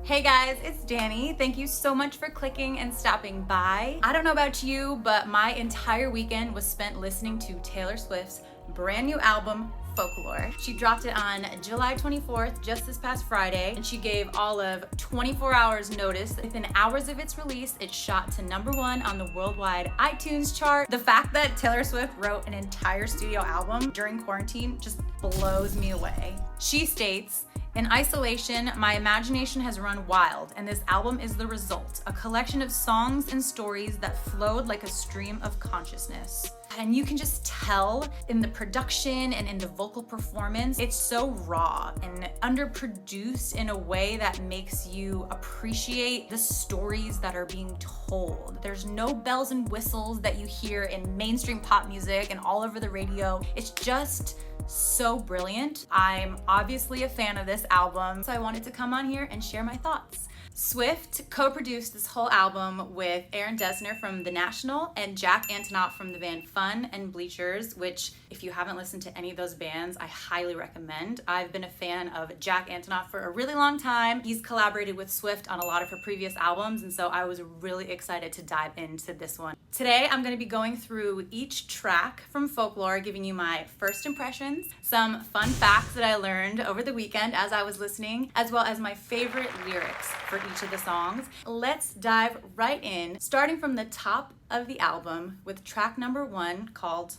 Hey guys, it's Danny. Thank you so much for clicking and stopping by. I don't know about you, but my entire weekend was spent listening to Taylor Swift's brand new album, Folklore. She dropped it on July 24th, just this past Friday, and she gave all of 24 hours notice. Within hours of its release, it shot to #1 on the worldwide iTunes chart. The fact that Taylor Swift wrote an entire studio album during quarantine just blows me away. She states, "In isolation, my imagination has run wild, and this album is the result, a collection of songs and stories that flowed like a stream of consciousness." And you can just tell in the production and in the vocal performance, it's so raw and underproduced in a way that makes you appreciate the stories that are being told. There's no bells and whistles that you hear in mainstream pop music and all over the radio. It's just so brilliant. I'm obviously a fan of this album, so I wanted to come on here and share my thoughts. Swift co-produced this whole album with Aaron Dessner from The National and Jack Antonoff from the band Fun and Bleachers, which if you haven't listened to any of those bands, I highly recommend. I've been a fan of Jack Antonoff for a really long time. He's collaborated with Swift on a lot of her previous albums, and so I was really excited to dive into this one. Today, I'm going to be going through each track from Folklore, giving you my first impressions, some fun facts that I learned over the weekend as I was listening, as well as my favorite lyrics for each of the songs. Let's dive right in, starting from the top of the album with track #1 called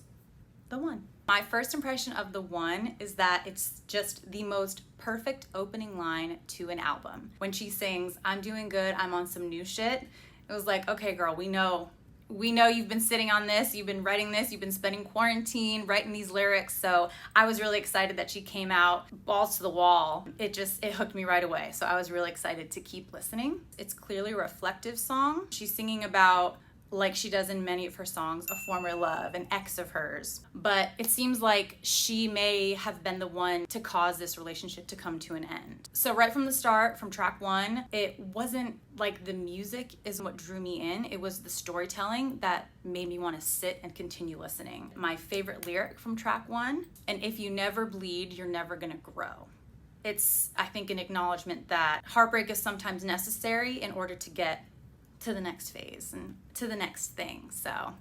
The One. My first impression of The One is that it's just the most perfect opening line to an album. When she sings, "I'm doing good, I'm on some new shit," it was like, okay girl, we know you've been sitting on this, you've been writing this, you've been spending quarantine writing these lyrics. So I was really excited that she came out balls to the wall. It hooked me right away. So I was really excited to keep listening. It's clearly a reflective song. She's singing about, like she does in many of her songs, a former love, an ex of hers. But it seems like she may have been the one to cause this relationship to come to an end. So right from the start, from track 1, it wasn't like the music is what drew me in. It was the storytelling that made me want to sit and continue listening. My favorite lyric from track 1, "And if you never bleed, you're never gonna grow." It's, I think, an acknowledgement that heartbreak is sometimes necessary in order to get to the next phase and to the next thing. So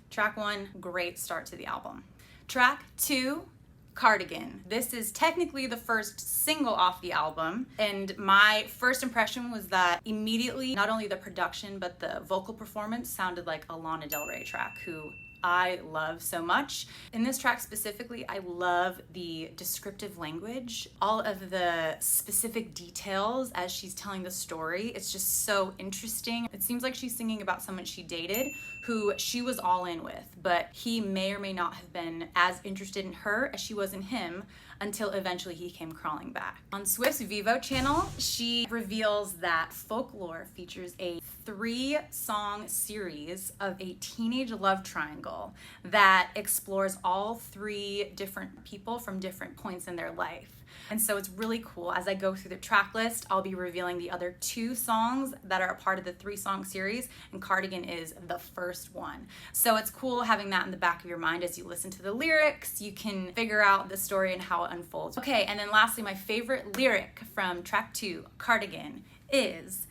track 1, great start to the album. Track 2, Cardigan. This is technically the first single off the album, and my first impression was that immediately, not only the production, but the vocal performance sounded like a Lana Del Rey track, who I love so much. In this track specifically, I love the descriptive language, all of the specific details as she's telling the story. It's just so interesting. It seems like she's singing about someone she dated who she was all in with, but he may or may not have been as interested in her as she was in him until eventually he came crawling back. On Swift's Vivo channel, she reveals that Folklore features a 3-song series of a teenage love triangle that explores all 3 different people from different points in their life. And so it's really cool. As I go through the track list, I'll be revealing the other 2 songs that are a part of the 3-song series, and Cardigan is the first one. So it's cool having that in the back of your mind as you listen to the lyrics. You can figure out the story and how it unfolds. Okay, and then lastly, my favorite lyric from track 2, Cardigan, is,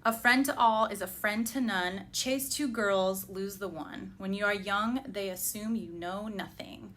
"A friend to all is a friend to none. Chase 2 girls, lose the one. When you are young, they assume you know nothing."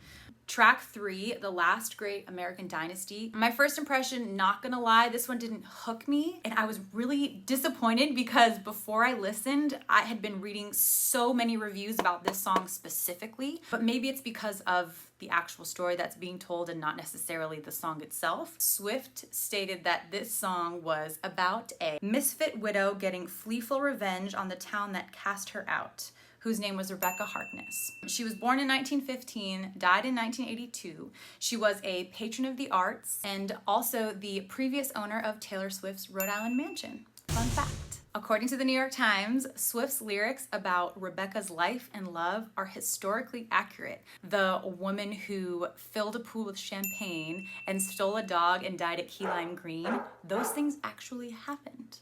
Track 3, The Last Great American Dynasty. My first impression, not gonna lie, this one didn't hook me, and I was really disappointed because before I listened, I had been reading so many reviews about this song specifically, but maybe it's because of the actual story that's being told and not necessarily the song itself. Swift stated that this song was about a misfit widow getting fleeful revenge on the town that cast her out, whose name was Rebecca Harkness. She was born in 1915, died in 1982. She was a patron of the arts and also the previous owner of Taylor Swift's Rhode Island mansion. Fun fact. According to the New York Times, Swift's lyrics about Rebecca's life and love are historically accurate. The woman who filled a pool with champagne and stole a dog and died at Key Lime Green, those things actually happened.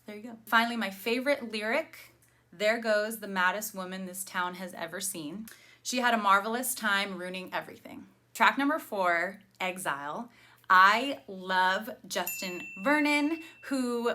There you go. Finally, my favorite lyric, "There goes the maddest woman this town has ever seen. She had a marvelous time ruining everything." Track #4, Exile. I love Justin Vernon,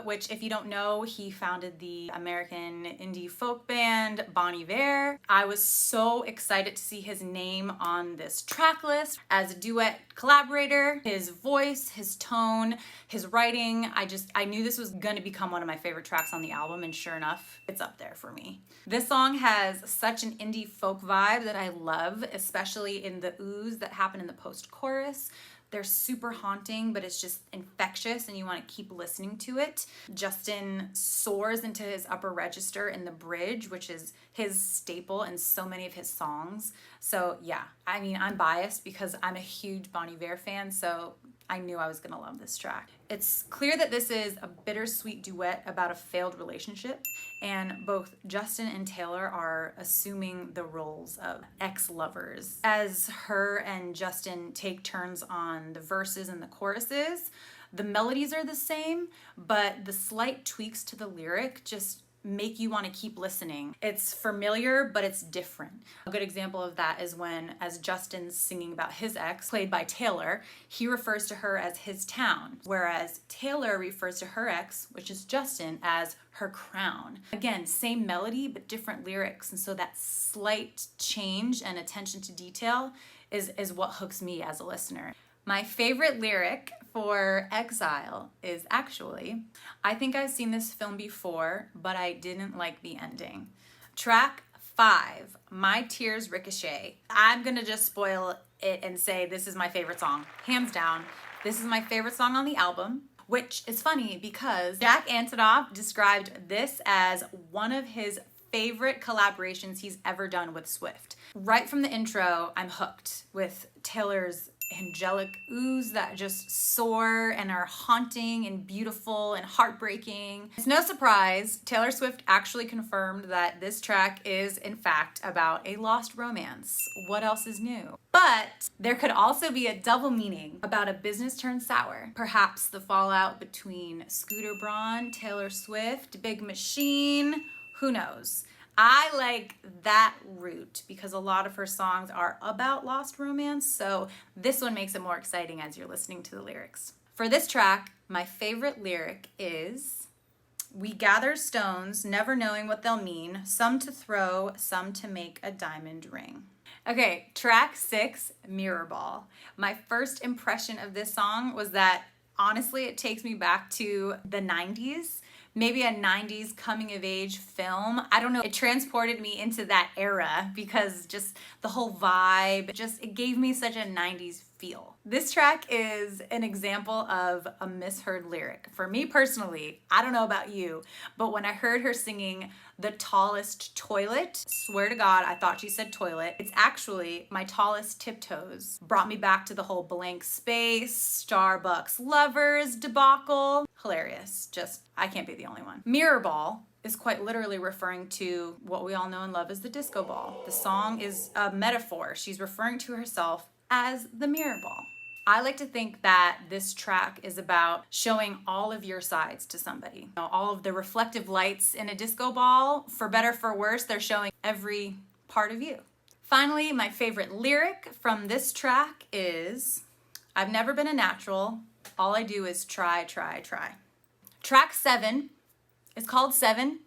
which if you don't know, he founded the American indie folk band Bon Iver. I was so excited to see his name on this track list as a duet collaborator. His voice, his tone, his writing, I knew this was gonna become one of my favorite tracks on the album, and sure enough, it's up there for me. This song has such an indie folk vibe that I love, especially in the oohs that happen in the post-chorus. They're super haunting, but it's just infectious and you want to keep listening to it. Justin soars into his upper register in the bridge, which is his staple in so many of his songs. So yeah, I mean, I'm biased because I'm a huge Bon Iver fan, so I knew I was gonna love this track. It's clear that this is a bittersweet duet about a failed relationship, and both Justin and Taylor are assuming the roles of ex-lovers. As her and Justin take turns on the verses and the choruses, the melodies are the same, but the slight tweaks to the lyric just make you want to keep listening. It's familiar, but it's different. A good example of that is when, as Justin's singing about his ex, played by Taylor, he refers to her as his town, whereas Taylor refers to her ex, which is Justin, as her crown. Again, same melody, but different lyrics, and so that slight change and attention to detail is what hooks me as a listener. My favorite lyric for Exile is actually, I think I've seen this film before, but I didn't like the ending. Track 5, My Tears Ricochet. I'm gonna just spoil it and say this is my favorite song, hands down. This is my favorite song on the album, which is funny because Jack Antonoff described this as one of his favorite collaborations he's ever done with Swift. Right from the intro, I'm hooked with Taylor's angelic oohs that just soar and are haunting and beautiful and heartbreaking. It's no surprise Taylor Swift actually confirmed that this track is in fact about a lost romance. What else is new? But there could also be a double meaning about a business turned sour. Perhaps the fallout between Scooter Braun, Taylor Swift, Big Machine, who knows? I like that route because a lot of her songs are about lost romance, so this one makes it more exciting as you're listening to the lyrics. For this track, my favorite lyric is, we gather stones, never knowing what they'll mean, some to throw, some to make a diamond ring. Okay, track 6, Mirror Ball. My first impression of this song was that, honestly, it takes me back to the 90s. Maybe a 90s coming of age film. I don't know, it transported me into that era because just the whole vibe, it gave me such a 90s feel. This track is an example of a misheard lyric. For me personally, I don't know about you, but when I heard her singing the tallest toilet, swear to God, I thought she said toilet. It's actually my tallest tiptoes. Brought me back to the whole blank space, Starbucks lovers debacle. Hilarious. I can't be the only one. Mirror Ball is quite literally referring to what we all know and love as the disco ball. The song is a metaphor. She's referring to herself as the mirror ball. I like to think that this track is about showing all of your sides to somebody. You know, all of the reflective lights in a disco ball, for better, for worse, they're showing every part of you. Finally, my favorite lyric from this track is, I've never been a natural, all I do is try, try, try. Track 7 is called 7.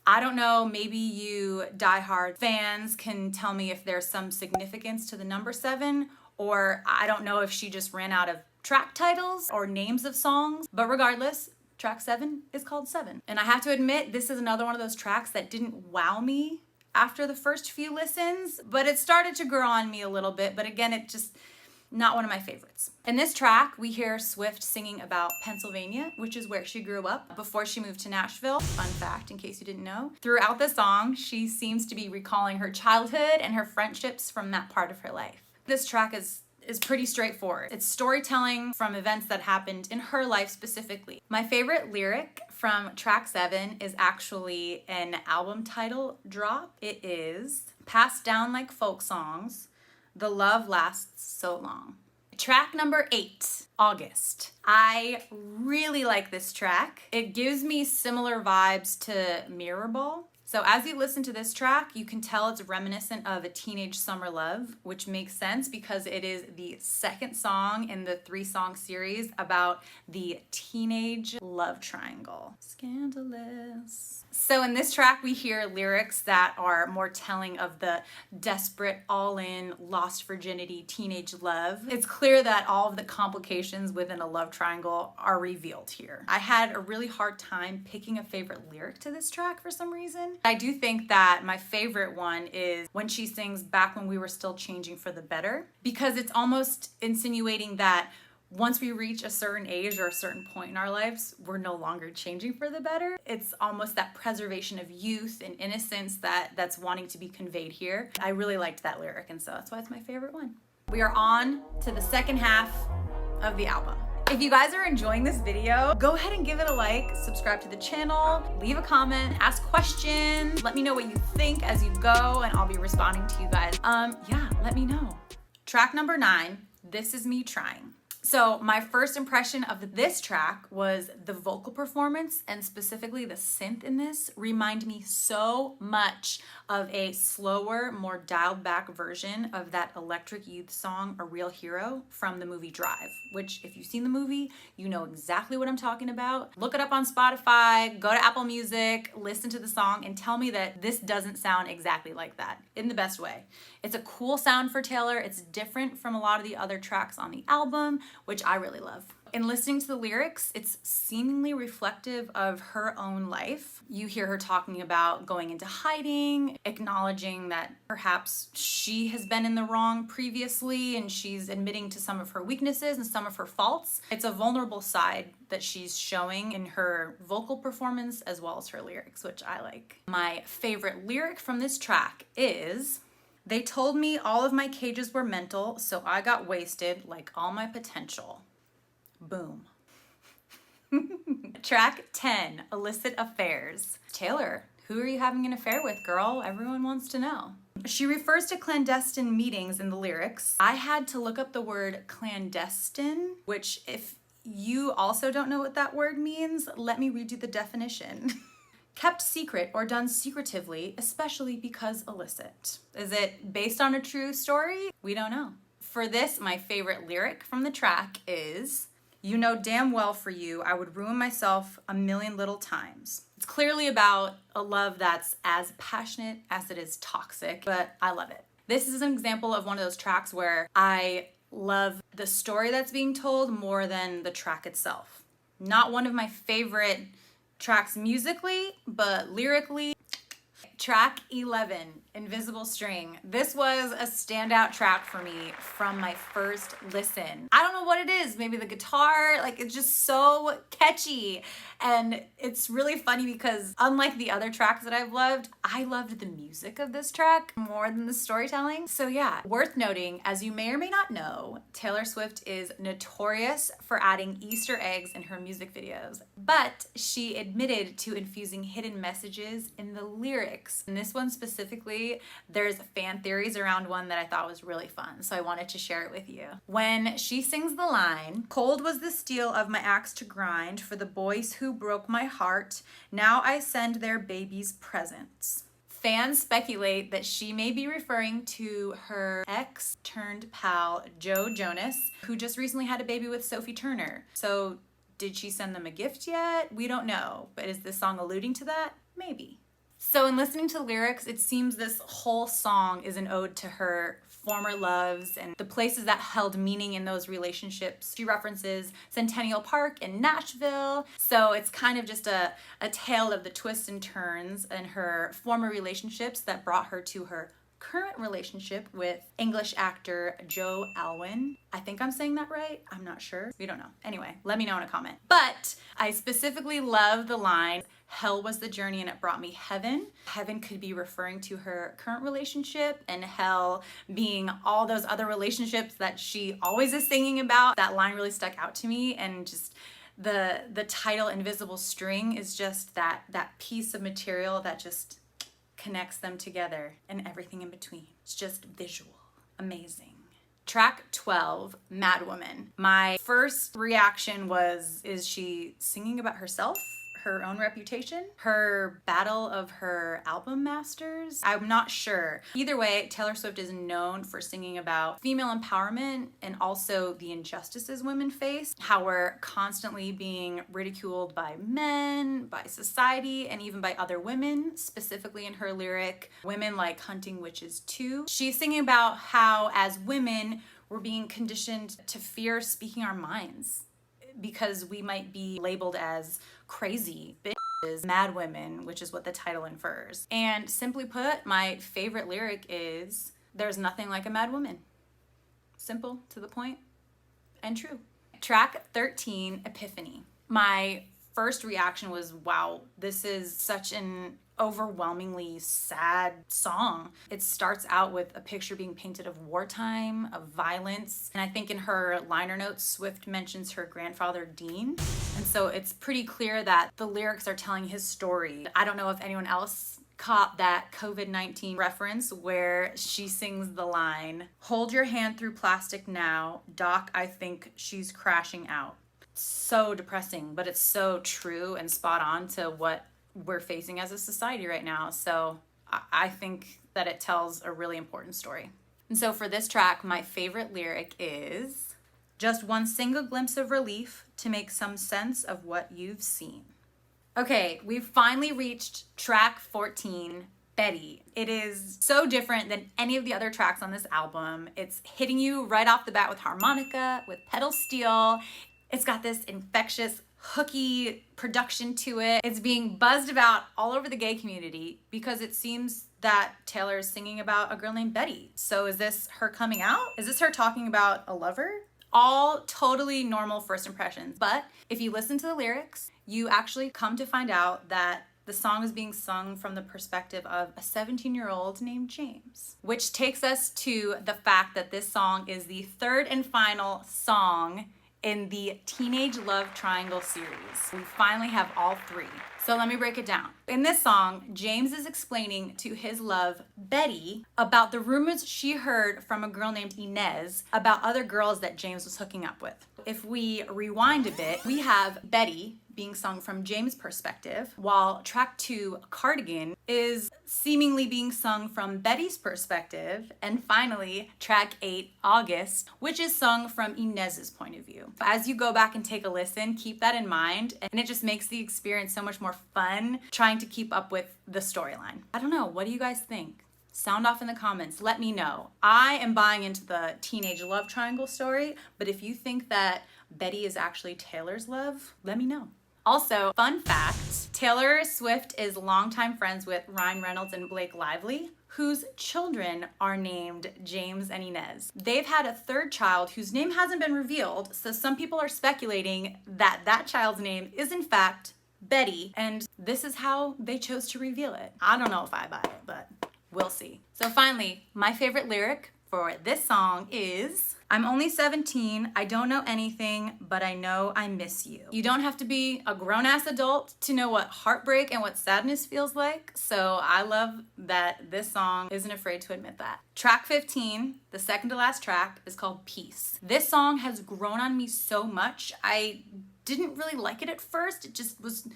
I don't know, maybe you diehard fans can tell me if there's some significance to the number 7, or I don't know if she just ran out of track titles or names of songs, but regardless, track 7 is called 7. And I have to admit, this is another one of those tracks that didn't wow me after the first few listens, but it started to grow on me a little bit, but again, it just, not one of my favorites. In this track, we hear Swift singing about Pennsylvania, which is where she grew up before she moved to Nashville. Fun fact, in case you didn't know. Throughout the song, she seems to be recalling her childhood and her friendships from that part of her life. This track is pretty straightforward. It's storytelling from events that happened in her life specifically. My favorite lyric from track 7 is actually an album title drop. It is, passed down like folk songs, the love lasts so long. Track number 8, August. I really like this track. It gives me similar vibes to Mirror Ball. So as you listen to this track, you can tell it's reminiscent of A Teenage Summer Love, which makes sense because it is the second song in the 3-song series about the teenage love triangle. Scandalous. So in this track, we hear lyrics that are more telling of the desperate, all-in, lost virginity, teenage love. It's clear that all of the complications within a love triangle are revealed here. I had a really hard time picking a favorite lyric to this track for some reason. I do think that my favorite one is when she sings "Back when we were still changing for the better," because it's almost insinuating that once we reach a certain age or a certain point in our lives, we're no longer changing for the better. It's almost that preservation of youth and innocence that's wanting to be conveyed here. I really liked that lyric, and so that's why it's my favorite one. We are on to the second half of the album. If you guys are enjoying this video, go ahead and give it a like, subscribe to the channel, leave a comment, ask questions, let me know what you think as you go, and I'll be responding to you guys. Yeah, let me know. Track number 9, This Is Me Trying. So my first impression of this track was the vocal performance, and specifically the synth in this remind me so much of a slower, more dialed back version of that Electric Youth song, A Real Hero, from the movie Drive, which if you've seen the movie, you know exactly what I'm talking about. Look it up on Spotify, go to Apple Music, listen to the song, and tell me that this doesn't sound exactly like that, in the best way. It's a cool sound for Taylor. It's different from a lot of the other tracks on the album, which I really love. In listening to the lyrics, it's seemingly reflective of her own life. You hear her talking about going into hiding, acknowledging that perhaps she has been in the wrong previously, and she's admitting to some of her weaknesses and some of her faults. It's a vulnerable side that she's showing in her vocal performance as well as her lyrics, which I like. My favorite lyric from this track is, "They told me all of my cages were mental, so I got wasted like all my potential." Boom. Track 10, Illicit Affairs. Taylor, who are you having an affair with, girl? Everyone wants to know. She refers to clandestine meetings in the lyrics. I had to look up the word clandestine, which if you also don't know what that word means, let me read you the definition. Kept secret or done secretively, especially because illicit. Is it based on a true story? We don't know. For this, my favorite lyric from the track is, "You know damn well for you, I would ruin myself a million little times." It's clearly about a love that's as passionate as it is toxic, but I love it. This is an example of one of those tracks where I love the story that's being told more than the track itself. Not one of my favorite tracks musically, but lyrically. Track 11, Invisible String. This was a standout track for me from my first listen. I don't know what it is, maybe the guitar, like it's just so catchy. And it's really funny because unlike the other tracks that I've loved, I loved the music of this track more than the storytelling. So yeah, worth noting, as you may or may not know, Taylor Swift is notorious for adding Easter eggs in her music videos, but she admitted to infusing hidden messages in the lyrics. In this one specifically, there's fan theories around one that I thought was really fun, so I wanted to share it with you. When she sings the line, "Cold was the steel of my axe to grind for the boys who broke my heart, now I send their babies presents." Fans speculate that she may be referring to her ex-turned-pal Joe Jonas, who just recently had a baby with Sophie Turner. So did she send them a gift yet? We don't know, but is this song alluding to that? Maybe. So in listening to the lyrics, it seems this whole song is an ode to her former loves and the places that held meaning in those relationships. She references Centennial Park in Nashville, so it's kind of just a tale of the twists and turns in her former relationships that brought her to her current relationship with English actor Joe Alwyn. I think I'm saying that right. I'm not sure. We don't know. Anyway, let me know in a comment. But I specifically love the line, "Hell was the journey and it brought me heaven." Heaven could be referring to her current relationship, and hell being all those other relationships that she always is singing about. That line really stuck out to me, and just the title Invisible String is just that piece of material that just connects them together and everything in between. It's just visual. Amazing. Track 12, Mad Woman. My first reaction was, is she singing about herself? her own reputation, her battle of her album masters. I'm not sure. Either way, Taylor Swift is known for singing about female empowerment and also the injustices women face, how we're constantly being ridiculed by men, by society, and even by other women, specifically in her lyric, Women Like Hunting Witches Too. She's singing about how as women, we're being conditioned to fear speaking our minds because we might be labeled as crazy bitches, mad women, which is what the title infers. And simply put, my favorite lyric is, there's nothing like a mad woman. Simple, to the point, and true. Track 13, Epiphany. My first reaction was, wow, this is such an overwhelmingly sad song. It starts out with a picture being painted of wartime, of violence, and I think in her liner notes, Swift mentions her grandfather Dean, and so it's pretty clear that the lyrics are telling his story. I don't know if anyone else caught that COVID-19 reference where she sings the line, "Hold your hand through plastic now, Doc, I think she's crashing out." So depressing, but it's so true and spot on to what we're facing as a society right now. So I think that it tells a really important story. And so for this track, my favorite lyric is, "Just one single glimpse of relief to make some sense of what you've seen." Okay, we've finally reached track 14, Betty. It is so different than any of the other tracks on this album. It's hitting you right off the bat with harmonica, with pedal steel. It's got this infectious, hooky production to it. It's being buzzed about all over the gay community because it seems that Taylor is singing about a girl named Betty. So is this her coming out? Is this her talking about a lover? All totally normal first impressions. But if you listen to the lyrics, you actually come to find out that the song is being sung from the perspective of a 17-year-old named James, which takes us to the fact that this song is the third and final song in the Teenage Love Triangle series. We finally have all three. So let me break it down. In this song, James is explaining to his love, Betty, about the rumors she heard from a girl named Inez about other girls that James was hooking up with. If we rewind a bit, we have Betty being sung from James' perspective, while track 2, Cardigan, is seemingly being sung from Betty's perspective, and finally, track 8, August, which is sung from Inez's point of view. As you go back and take a listen, keep that in mind, and it just makes the experience so much more fun trying to keep up with the storyline. I don't know, what do you guys think? Sound off in the comments, let me know. I am buying into the teenage love triangle story, but if you think that Betty is actually Taylor's love, let me know. Also, fun fact, Taylor Swift is longtime friends with Ryan Reynolds and Blake Lively, whose children are named James and Inez. They've had a third child whose name hasn't been revealed, so some people are speculating that that child's name is in fact Betty, and this is how they chose to reveal it. I don't know if I buy it, but we'll see. So finally, my favorite lyric for this song is, "I'm only 17, I don't know anything, but I know I miss you." You don't have to be a grown-ass adult to know what heartbreak and what sadness feels like, so I love that this song isn't afraid to admit that. Track 15, the second to last track, is called Peace. This song has grown on me so much. I didn't really like it at first. It just was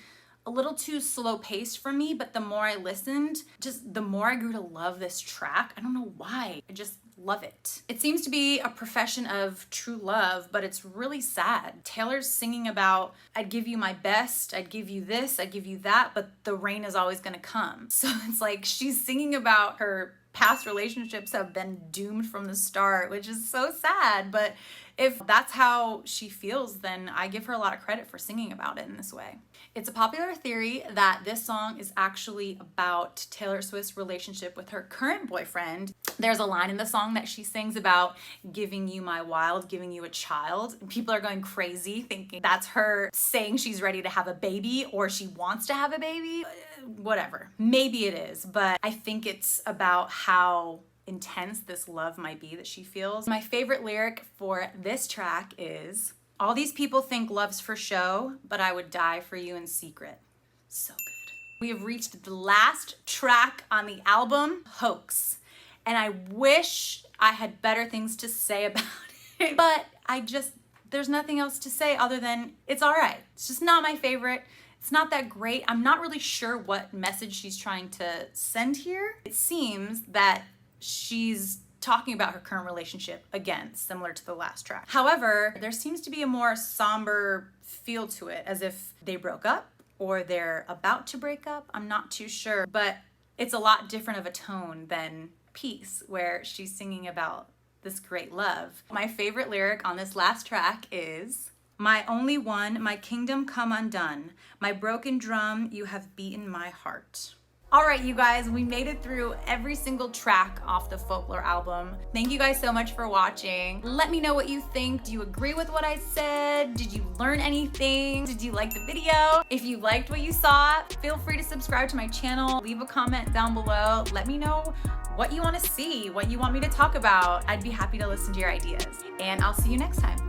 a little too slow paced for me, but the more I listened, just the more I grew to love this track. I don't know why, I just love it. It seems to be a profession of true love, but it's really sad. Taylor's singing about, I'd give you my best, I'd give you this, I'd give you that, but the rain is always gonna come. So it's like she's singing about her past relationships have been doomed from the start, which is so sad, but if that's how she feels, then I give her a lot of credit for singing about it in this way. It's a popular theory that this song is actually about Taylor Swift's relationship with her current boyfriend. There's a line in the song that she sings about giving you my wild, giving you a child. And people are going crazy thinking that's her saying she's ready to have a baby or she wants to have a baby. Whatever. Maybe it is, but I think it's about how intense this love might be that she feels. My favorite lyric for this track is, "All these people think love's for show, but I would die for you in secret." So good. We have reached the last track on the album, Hoax. And I wish I had better things to say about it, but there's nothing else to say other than it's all right. It's just not my favorite. It's not that great. I'm not really sure what message she's trying to send here. It seems that she's talking about her current relationship, again, similar to the last track. However, there seems to be a more somber feel to it, as if they broke up or they're about to break up. I'm not too sure, but it's a lot different of a tone than Peace, where she's singing about this great love. My favorite lyric on this last track is, "My only one, my kingdom come undone. My broken drum, you have beaten my heart." All right, you guys, we made it through every single track off the Folklore album. Thank you guys so much for watching. Let me know what you think. Do you agree with what I said? Did you learn anything? Did you like the video? If you liked what you saw, feel free to subscribe to my channel. Leave a comment down below. Let me know what you want to see, what you want me to talk about. I'd be happy to listen to your ideas. And I'll see you next time.